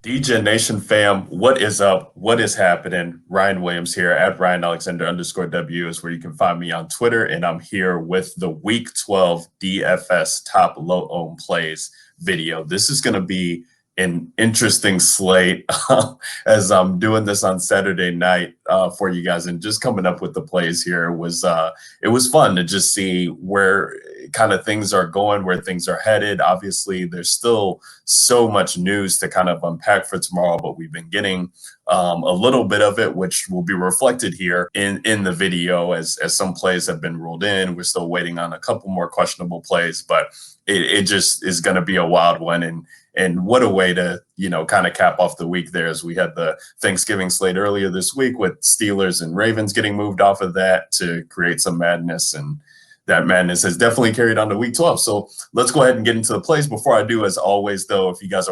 DJ Nation fam, what is up? What is happening? Ryan Williams here at Ryan Alexander _W is where you can find me on Twitter. And I'm here with the Week 12 DFS top low own plays video. This is going to be an interesting slate as I'm doing this on Saturday night for you guys, and just coming up with the plays here was it was fun to just see where kind of things are going, where things are headed. Obviously, there's still so much news to kind of unpack for tomorrow, but we've been getting a little bit of it, which will be reflected here in the video as some plays have been ruled in. We're still waiting on a couple more questionable plays, but it just is going to be a wild one. And what a way to, kind of cap off the week there, as we had the Thanksgiving slate earlier this week with Steelers and Ravens getting moved off of that to create some madness. And that madness has definitely carried on to week 12. So let's go ahead and get into the plays. Before I do, as always, though, if you guys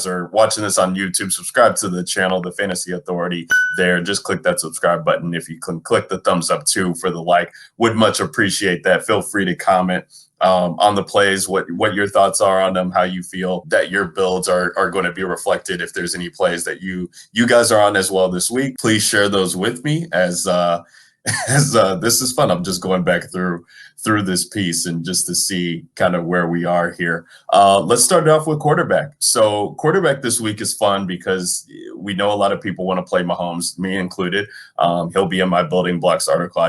are watching this on YouTube, subscribe to the channel, The Fantasy Authority there. Just click that subscribe button. If you can click the thumbs up too for the like, would much appreciate that. Feel free to comment on the plays, what your thoughts are on them, how you feel that your builds are going to be reflected. If there's any plays that you guys are on as well this week, please share those with me as this is fun. I'm just going back through this piece and just to see kind of where we are here. Let's start off with quarterback. So quarterback this week is fun because we know a lot of people want to play Mahomes, me included. He'll be in my building blocks article.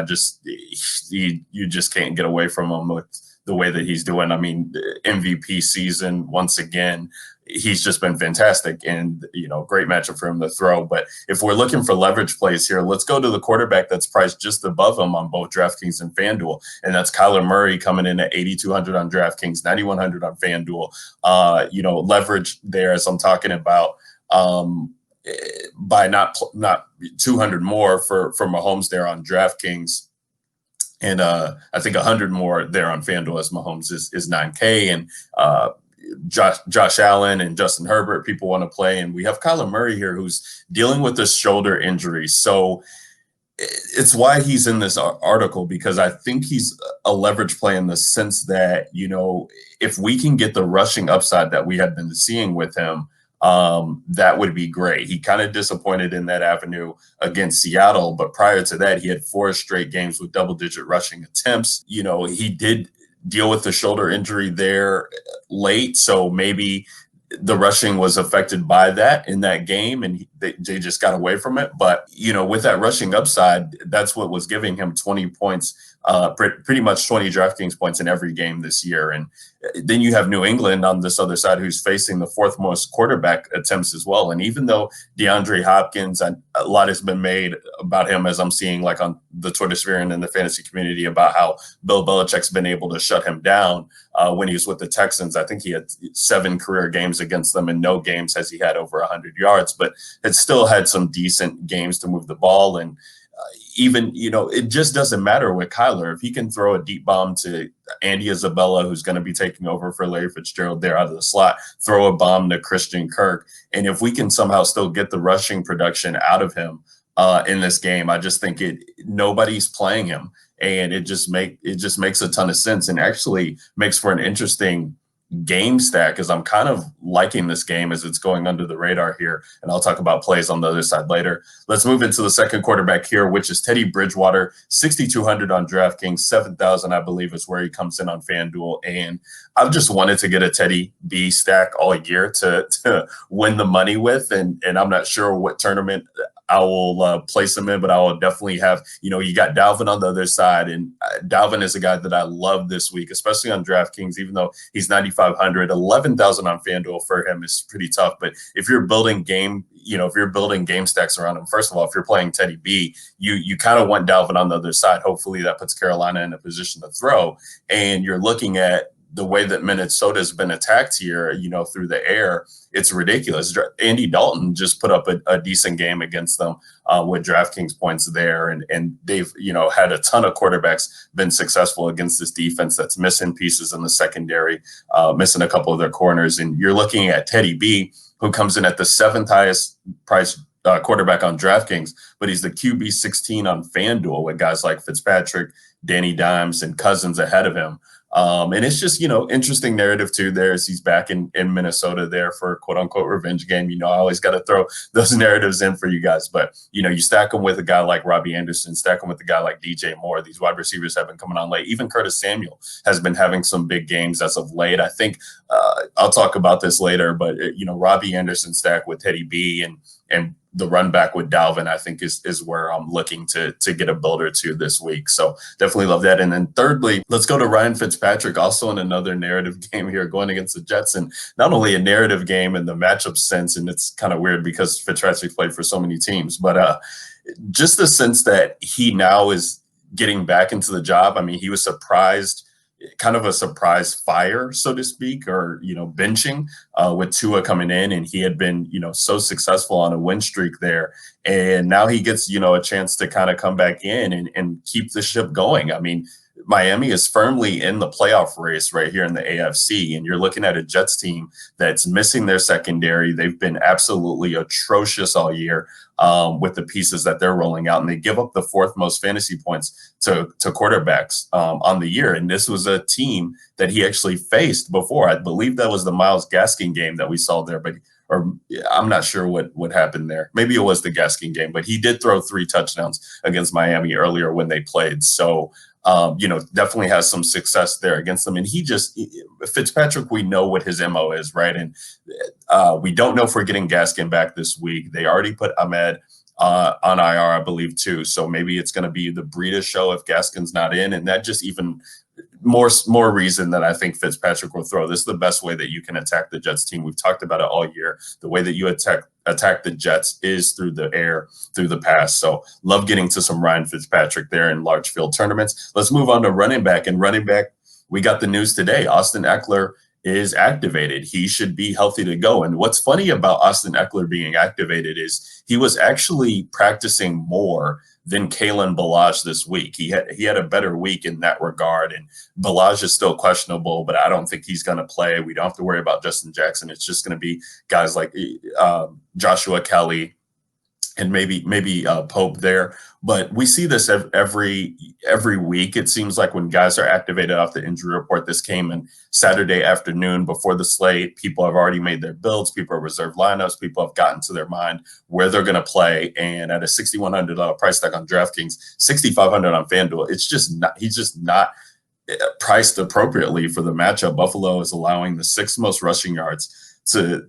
You just can't get away from him with the way that he's doing. I mean, MVP season once again. He's just been fantastic, and great matchup for him to throw. But if we're looking for leverage plays here, let's go to the quarterback that's priced just above him on both Draftkings and FanDuel, and that's Kyler Murray coming in at 8,200 on Draftkings, 9,100 on FanDuel. Leverage there, as I'm talking about, by not 200 more for Mahomes there on Draftkings. And I think 100 more there on FanDuel as Mahomes is 9K. And Josh Allen and Justin Herbert, people want to play. And we have Kyler Murray here, who's dealing with this shoulder injury. So it's why he's in this article, because I think he's a leverage play in the sense that, if we can get the rushing upside that we had been seeing with him, that would be great. He kind of disappointed in that avenue against Seattle, but prior to that, he had 4 straight games with double-digit rushing attempts. He did deal with the shoulder injury there late, so maybe the rushing was affected by that in that game, and they just got away from it. But, with that rushing upside, that's what was giving him 20 points, pretty much 20 DraftKings points in every game this year. And then you have New England on this other side, who's facing the 4th most quarterback attempts as well. And even though DeAndre Hopkins, a lot has been made about him, as I'm seeing like on the Twitter sphere and in the fantasy community, about how Bill Belichick's been able to shut him down when he was with the Texans. I think he had 7 career games against them, and no games has he had over 100 yards, but had still had some decent games to move the ball. And even, it just doesn't matter with Kyler. If he can throw a deep bomb to Andy Isabella, who's going to be taking over for Larry Fitzgerald there out of the slot, throw a bomb to Christian Kirk, and if we can somehow still get the rushing production out of him in this game, I just think nobody's playing him, and it just makes a ton of sense, and actually makes for an interesting game stack, as I'm kind of liking this game as it's going under the radar here. And I'll talk about plays on the other side later. Let's move into the second quarterback here, which is Teddy Bridgewater, 6,200 on DraftKings, 7,000, I believe, is where he comes in on FanDuel. And I've just wanted to get a Teddy B stack all year to win the money with. And I'm not sure what tournament I will place him in, but I will definitely have, you got Dalvin on the other side. And Dalvin is a guy that I love this week, especially on DraftKings, even though he's 9,500, 11,000 on FanDuel for him is pretty tough. But if you're building game stacks around him, first of all, if you're playing Teddy B, you kind of want Dalvin on the other side. Hopefully that puts Carolina in a position to throw. And you're looking at the way that Minnesota's been attacked here, through the air, it's ridiculous. Andy Dalton just put up a decent game against them with DraftKings points there. And they've, had a ton of quarterbacks been successful against this defense that's missing pieces in the secondary, missing a couple of their corners. And you're looking at Teddy B, who comes in at the 7th highest price quarterback on DraftKings, but he's the QB 16 on FanDuel with guys like Fitzpatrick, Danny Dimes, and Cousins ahead of him. And it's just, interesting narrative too there as he's back in Minnesota there for a quote unquote revenge game. I always got to throw those narratives in for you guys. But, you stack him with a guy like Robbie Anderson, stack him with a guy like DJ Moore. These wide receivers have been coming on late. Even Curtis Samuel has been having some big games as of late. I think I'll talk about this later, but, Robbie Anderson stack with Teddy B and the run back with Dalvin, I think is where I'm looking to get a build or two this week. So definitely love that. And then thirdly, let's go to Ryan Fitzpatrick, also in another narrative game here going against the Jets. And not only a narrative game in the matchup sense, and it's kind of weird because Fitzpatrick played for so many teams, but just the sense that he now is getting back into the job. I mean, he was surprised, kind of a surprise fire, so to speak, or, benching with Tua coming in, and he had been, so successful on a win streak there. And now he gets, a chance to kind of come back in and keep the ship going. I mean, Miami is firmly in the playoff race right here in the AFC, and you're looking at a Jets team that's missing their secondary. They've been absolutely atrocious all year with the pieces that they're rolling out, and they give up the fourth most fantasy points to quarterbacks on the year. And this was a team that he actually faced before. I believe that was the Myles Gaskin game that we saw there, or I'm not sure what happened there. Maybe it was the Gaskin game, but he did throw 3 touchdowns against Miami earlier when they played. So definitely has some success there against them. And Fitzpatrick, we know what his MO is, right? And we don't know if we're getting Gaskin back this week. They already put Ahmed on IR, I believe, too. So maybe it's going to be the Breida show if Gaskin's not in. And that just even more reason that I think Fitzpatrick will throw. This is the best way that you can attack the Jets team. We've talked about it all year. The way that you attack the Jets is through the air, through the pass. So love getting to some Ryan Fitzpatrick there in large field tournaments. Let's move on to running back. And running back, we got the news today. Austin Eckler is activated. He should be healthy to go. And what's funny about Austin Eckler being activated is he was actually practicing more than Kalen Ballage this week. He had a better week in that regard. And Ballage is still questionable, but I don't think he's going to play. We don't have to worry about Justin Jackson. It's just going to be guys like Joshua Kelly and maybe Pope there. But we see this every week. It seems like when guys are activated off the injury report. This came in Saturday afternoon before the slate. People have already made their builds. People have reserved lineups. People have gotten to their mind where they're going to play. And at a $6,100 price tag on DraftKings, $6,500 on FanDuel, he's just not priced appropriately for the matchup. Buffalo is allowing the 6th most rushing yards to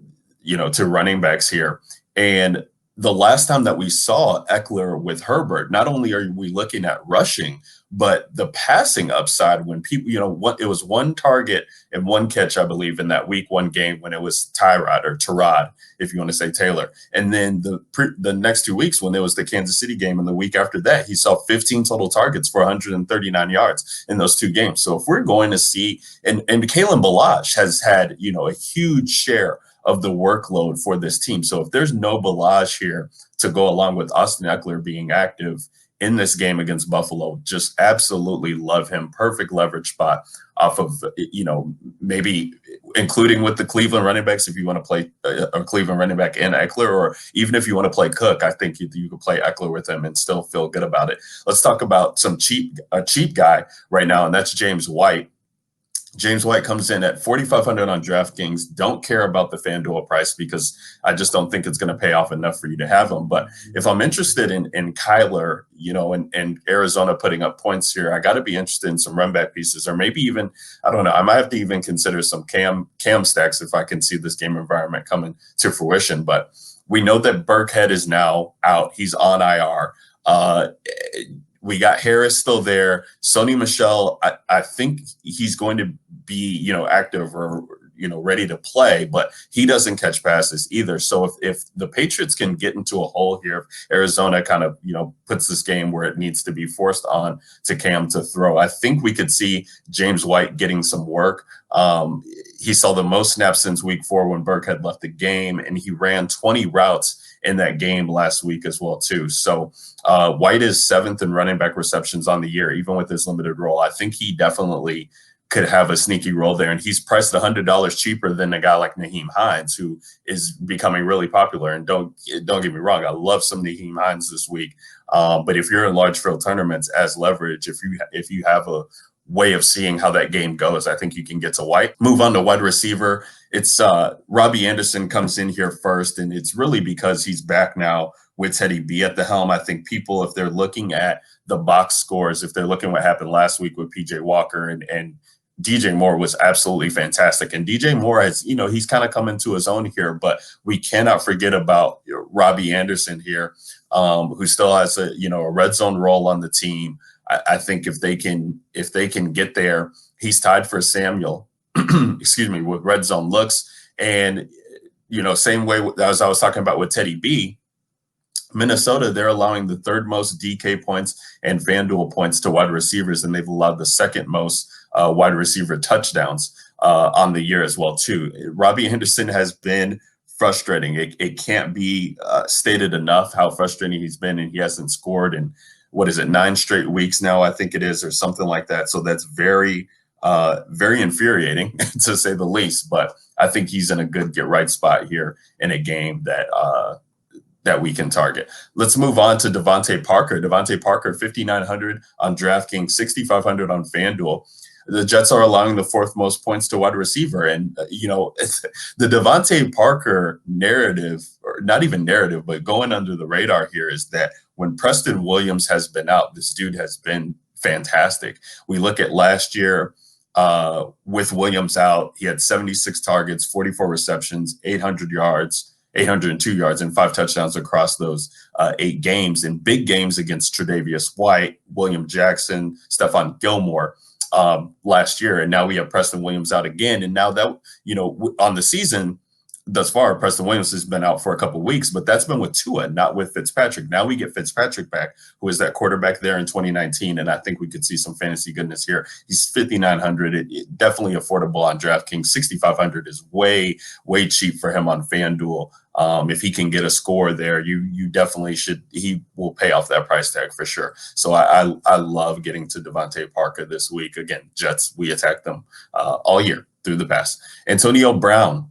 running backs here. And the last time that we saw Eckler with Herbert, not only are we looking at rushing, but the passing upside when people, it was 1 target and 1 catch, I believe, in that week 1 game when it was Tyrod, if you want to say Taylor. And then the next 2 weeks when there was the Kansas City game and the week after that, he saw 15 total targets for 139 yards in those 2 games. So if we're going to see, and Kalen Ballage has had, a huge share of the workload for this team. So if there's no Ballage here to go along with Austin Eckler being active in this game against Buffalo, just absolutely love him. Perfect leverage spot off of, maybe including with the Cleveland running backs if you want to play a Cleveland running back and Eckler, or even if you want to play Cook, I think you could play Eckler with him and still feel good about it. Let's talk about a cheap guy right now, and that's James White. James White comes in at $4,500 on DraftKings. Don't care about the FanDuel price because I just don't think it's going to pay off enough for you to have him. But if I'm interested in Kyler, and Arizona putting up points here, I got to be interested in some run back pieces, or maybe even, I don't know, I might have to even consider some cam stacks if I can see this game environment coming to fruition. But we know that Burkhead is now out. He's on IR. We got Harris still there. Sony Michel, I think he's going to be, active or, ready to play, but he doesn't catch passes either. So if the Patriots can get into a hole here, if Arizona kind of, puts this game where it needs to be forced on to Cam to throw, I think we could see James White getting some work. He saw the most snaps since week 4 when Burkhead left the game, and he ran 20 routes in that game last week as well, too. So White is 7th in running back receptions on the year, even with his limited role. I think he definitely could have a sneaky role there. And he's priced $100 cheaper than a guy like Nyheim Hines, who is becoming really popular. And don't get me wrong, I love some Nyheim Hines this week. But if you're in large field tournaments as leverage, if you have way of seeing how that game goes. I think you can get to White. Move on to wide receiver. It's Robbie Anderson comes in here first, and it's really because he's back now with Teddy B at the helm. I think people, if they're looking at the box scores, if they're looking what happened last week with PJ Walker and DJ Moore was absolutely fantastic. And DJ Moore has, he's kind of come into his own here, but we cannot forget about Robbie Anderson here, who still has a red zone role on the team. I think if they can get there, he's tied for Samuel, excuse me, with red zone looks. And, same way as I was talking about with Teddy B, Minnesota, they're allowing the third most DK points and FanDuel points to wide receivers, and they've allowed the second most wide receiver touchdowns on the year as well, too. Robbie Anderson has been frustrating. It can't be stated enough how frustrating he's been, and he hasn't scored in, 9 straight weeks now, I think it is, or something like that. So that's very, very infuriating, to say the least. But I think he's in a good get-right spot here in a game that we can target. Let's move on to Devontae Parker. Devontae Parker, 5,900 on DraftKings, 6,500 on FanDuel. The Jets are allowing the fourth most points to wide receiver. And, the Devontae Parker narrative, or not even narrative, but going under the radar here, is that when Preston Williams has been out, this dude has been fantastic. We look at last year with Williams out, he had 76 targets, 44 receptions, 802 yards and 5 touchdowns across those 8 games. In big games against Tre'Davious White, William Jackson, Stephon Gilmore last year. And now we have Preston Williams out again. And now that, on the season thus far, Preston Williams has been out for a couple of weeks, but that's been with Tua, not with Fitzpatrick. Now we get Fitzpatrick back, who is that quarterback there in 2019. And I think we could see some fantasy goodness here. He's 5,900. It definitely affordable on DraftKings. 6,500 is way, way cheap for him on FanDuel. If he can get a score there, you definitely should. He will pay off that price tag for sure. So I love getting to Devontae Parker this week. Again, Jets, we attack them all year through the past. Antonio Brown.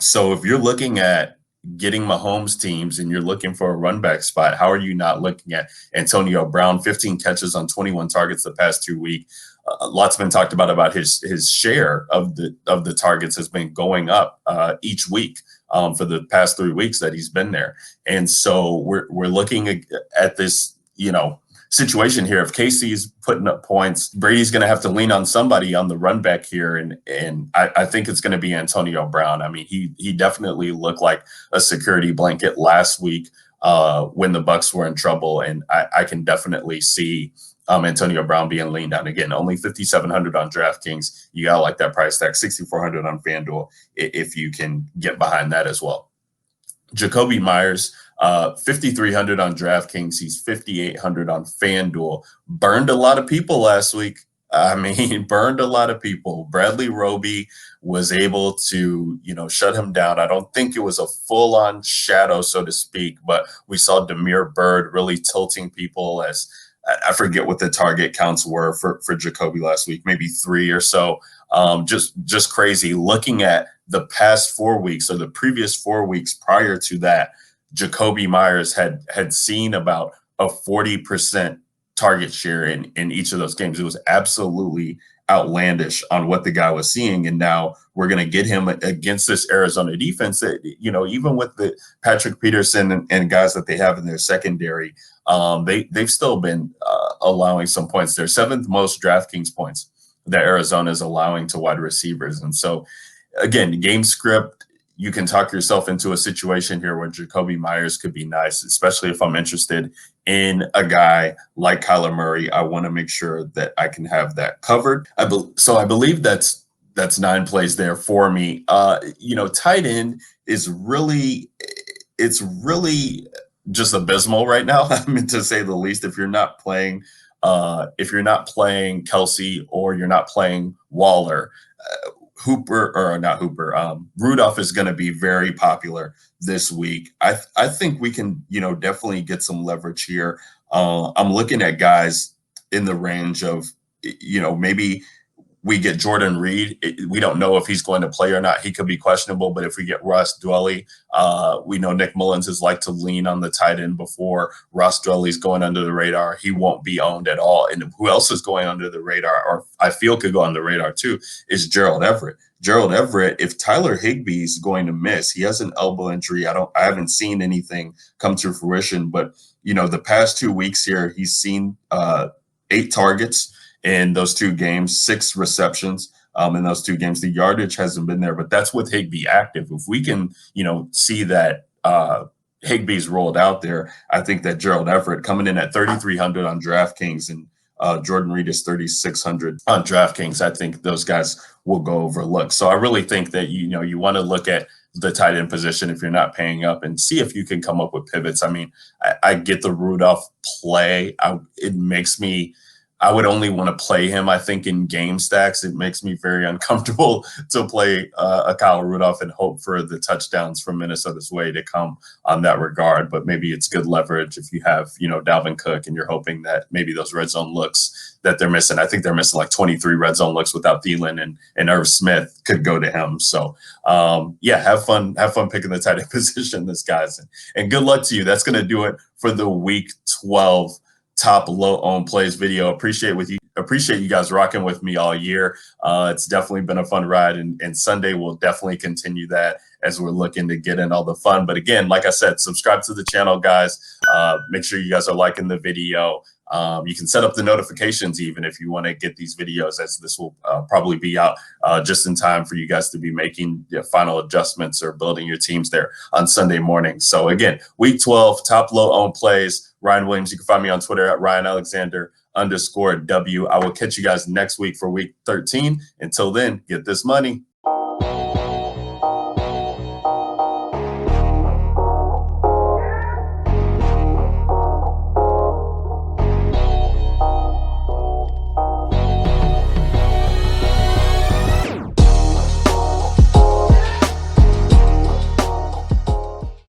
So if you're looking at getting Mahomes teams and you're looking for a run back spot, how are you not looking at Antonio Brown? 15 catches on 21 targets the past 2 weeks. Lots been talked about his share of the targets has been going up each week for the past 3 weeks that he's been there. And so we're looking at this, situation here. If KC's putting up points, Brady's going to have to lean on somebody on the run back here. And I think it's going to be Antonio Brown. I mean, he definitely looked like a security blanket last week when the Bucs were in trouble. And I can definitely see Antonio Brown being leaned on again. Only 5,700 on DraftKings. You got to like that price tag. 6,400 on FanDuel if you can get behind that as well. Jacoby Myers, 5,300 on DraftKings. He's 5,800 on FanDuel. Burned a lot of people last week. I mean, burned a lot of people. Bradley Roby was able to, shut him down. I don't think it was a full-on shadow, so to speak, but we saw Damiere Byrd really tilting people as I forget what the target counts were for Jacoby last week, maybe 3 or so. Just crazy. Looking at the past 4 weeks or the previous 4 weeks prior to that, Jacoby Myers had seen about a 40% target share in each of those games. It was absolutely outlandish on what the guy was seeing. And now we're going to get him against this Arizona defense that, even with the Patrick Peterson and guys that they have in their secondary, they've still been allowing some points. They're 7th most DraftKings points that Arizona is allowing to wide receivers. And so, again, game script, you can talk yourself into a situation here where Jacoby Myers could be nice, especially if I'm interested in a guy like Kyler Murray. I want to make sure that I can have that covered. So I believe that's 9 plays there for me. Tight end is really just abysmal right now. I mean, to say the least. If you're not playing Kelsey or you're not playing Waller, Rudolph is going to be very popular this week. I think we can, definitely get some leverage here. I'm looking at guys in the range of, maybe we get Jordan Reed, we don't know if he's going to play or not. He could be questionable, but if we get Ross Dwelley, we know Nick Mullins has liked to lean on the tight end before. Ross Dwelley's going under the radar. He won't be owned at all. And who else is going under the radar, or I feel could go on the radar too, is Gerald Everett. Gerald Everett, if Tyler Higbee's going to miss, he has an elbow injury. I haven't seen anything come to fruition, but the past 2 weeks here, he's seen 8 targets in those 2 games, 6 receptions in those 2 games. The yardage hasn't been there, but that's with Higbee active. If we can, see that Higbee's rolled out there, I think that Gerald Everett coming in at 3,300 on DraftKings and Jordan Reed is 3,600 on DraftKings. I think those guys will go overlooked. So I really think that, you want to look at the tight end position if you're not paying up and see if you can come up with pivots. I mean, I get the Rudolph play. It makes me, I would only want to play him, I think, in game stacks. It makes me very uncomfortable to play a Kyle Rudolph and hope for the touchdowns from Minnesota's way to come on that regard. But maybe it's good leverage if you have, Dalvin Cook and you're hoping that maybe those red zone looks that they're missing. I think they're missing like 23 red zone looks without Thielen, and Irv Smith could go to him. So, have fun picking the tight end position, this guys. And good luck to you. That's going to do it for the Week 12 top low owned plays video. Appreciate you guys rocking with me all year. It's definitely been a fun ride, and Sunday will definitely continue that as we're looking to get in all the fun. But again, like I said, subscribe to the channel, guys. Make sure you guys are liking the video. You can set up the notifications even if you want to get these videos, as this will probably be out just in time for you guys to be making final adjustments or building your teams there on Sunday morning. So again, Week 12, top low owned plays. Ryan Williams, you can find me on Twitter at RyanAlexander_W. I will catch you guys next week for Week 13. Until then, get this money.